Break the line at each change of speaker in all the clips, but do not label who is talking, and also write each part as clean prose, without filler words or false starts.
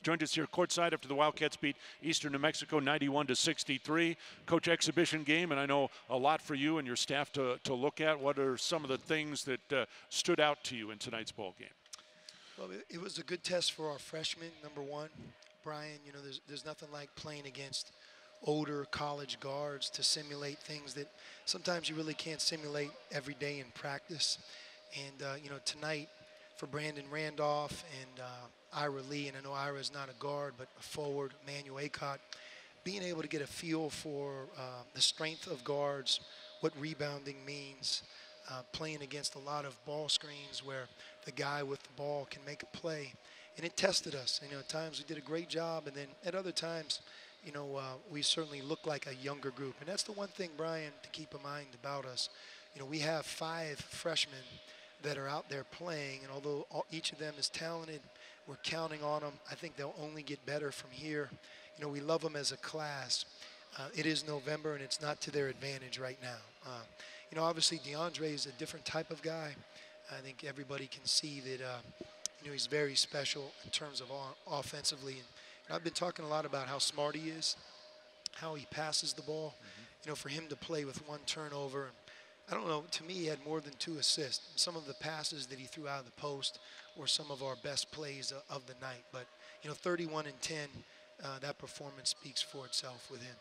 Joined us here courtside after the Wildcats beat Eastern New Mexico 91-63. Coach, exhibition game, and I know a lot for you and your staff to look at. What are some of the things that stood out to you in tonight's ball game?
Well, it was a good test for our freshmen, number one. Brian, you know, there's nothing like playing against older college guards to simulate things that sometimes you really can't simulate every day in practice. And, you know, tonight for Brandon Randolph and Ira Lee, and I know Ira is not a guard, but a forward, Manuel Acott, being able to get a feel for the strength of guards, what rebounding means, playing against a lot of ball screens where the guy with the ball can make a play. And it tested us. You know, at times we did a great job, and then at other times, you know, we certainly look like a younger group. And that's the one thing, Brian, to keep in mind about us. You know, we have 5 freshmen that are out there playing, and although each of them is talented, we're counting on them. I think they'll only get better from here. You know, we love them as a class. It is November, and it's not to their advantage right now. You know, obviously DeAndre is a different type of guy. I think everybody can see that, you know, he's very special in terms of offensively. And I've been talking a lot about how smart he is, how he passes the ball. You know, for him to play with 1 turnover, I don't know, to me he had more than 2 assists. Some of the passes that he threw out of the post were some of our best plays of the night. But, you know, 31 and 10, that performance speaks for itself with him.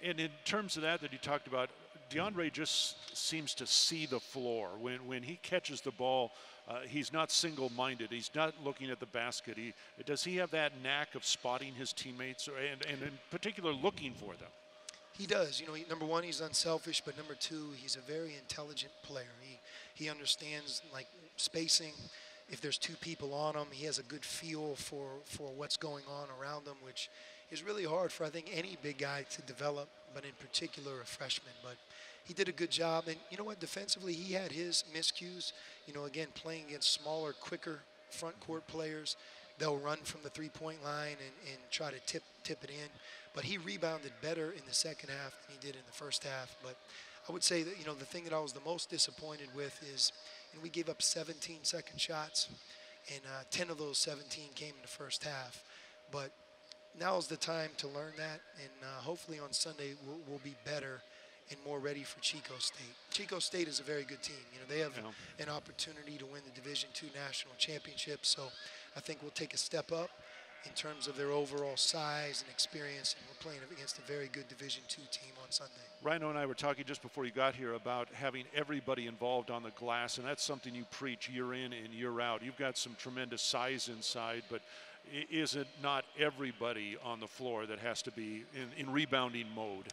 And in terms of that you talked about, DeAndre just seems to see the floor. When he catches the ball, he's not single-minded. He's not looking at the basket. Does he have that knack of spotting his teammates and in particular looking for them?
He does. You know, number one, he's unselfish, but number 2, he's a very intelligent player. He understands, like, spacing. If there's 2 people on him, he has a good feel for what's going on around him, which is really hard for, I think, any big guy to develop, but in particular a freshman. But he did a good job. And you know what? Defensively, he had his miscues. You know, again, playing against smaller, quicker front court players, they'll run from the 3-point line and try to tip it in. But he rebounded better in the second half than he did in the first half. But I would say that, you know, the thing that I was the most disappointed with is, you know, we gave up 17 second shots, and 10 of those 17 came in the first half. But now is the time to learn that, and hopefully on Sunday we'll be better and more ready for Chico State. Chico State is a very good team. You know, they have an opportunity to win the Division II National Championship, so I think we'll take a step up in terms of their overall size and experience, and we're playing against a very good Division II team on Sunday.
Rhino and I were talking just before you got here about having everybody involved on the glass, and that's something you preach year in and year out. You've got some tremendous size inside, but is it not everybody on the floor that has to be in rebounding mode?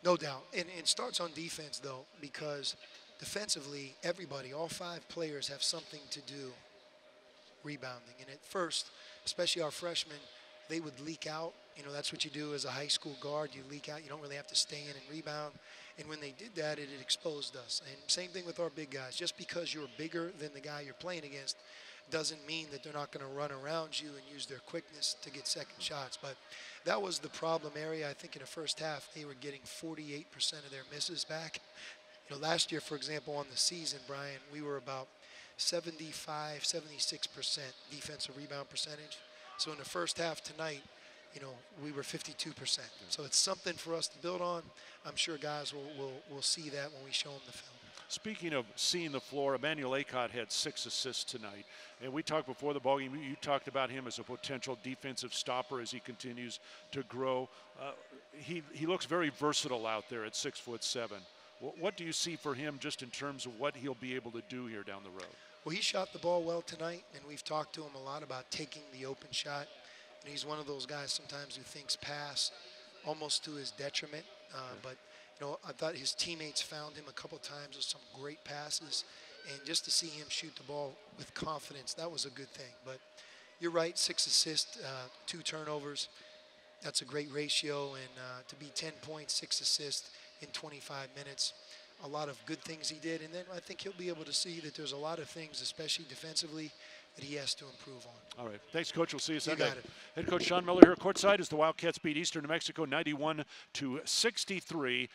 No doubt. And it starts on defense, though, because defensively, everybody, all 5 players have something to do rebounding. And at first, especially our freshmen, they would leak out. You know, that's what you do as a high school guard. You leak out. You don't really have to stay in and rebound. And when they did that, it exposed us. And same thing with our big guys. Just because you're bigger than the guy you're playing against doesn't mean that they're not going to run around you and use their quickness to get second shots. But that was the problem area. I think in the first half, they were getting 48% of their misses back. You know, last year, for example, on the season, Brian, we were about 75, 76% defensive rebound percentage. So in the first half tonight, you know, we were 52%. So it's something for us to build on. I'm sure guys will see that when we show them the film.
Speaking of seeing the floor, Emmanuel Acott had 6 assists tonight. And we talked before the ballgame, you talked about him as a potential defensive stopper as he continues to grow. He looks very versatile out there at 6'7". What do you see for him just in terms of what he'll be able to do here down the road?
Well, he shot the ball well tonight, and we've talked to him a lot about taking the open shot. And he's one of those guys sometimes who thinks pass almost to his detriment. But, you know, I thought his teammates found him a couple times with some great passes. And just to see him shoot the ball with confidence, that was a good thing. But you're right, 6 assists, 2 turnovers. That's a great ratio. And to be 10 points, 6 assists in 25 minutes, a lot of good things he did. And then I think he'll be able to see that there's a lot of things, especially defensively, that he has to improve on.
All right. Thanks, Coach. We'll see you Sunday.
You got it.
Head Coach Sean Miller here courtside as the Wildcats beat Eastern New Mexico 91-63.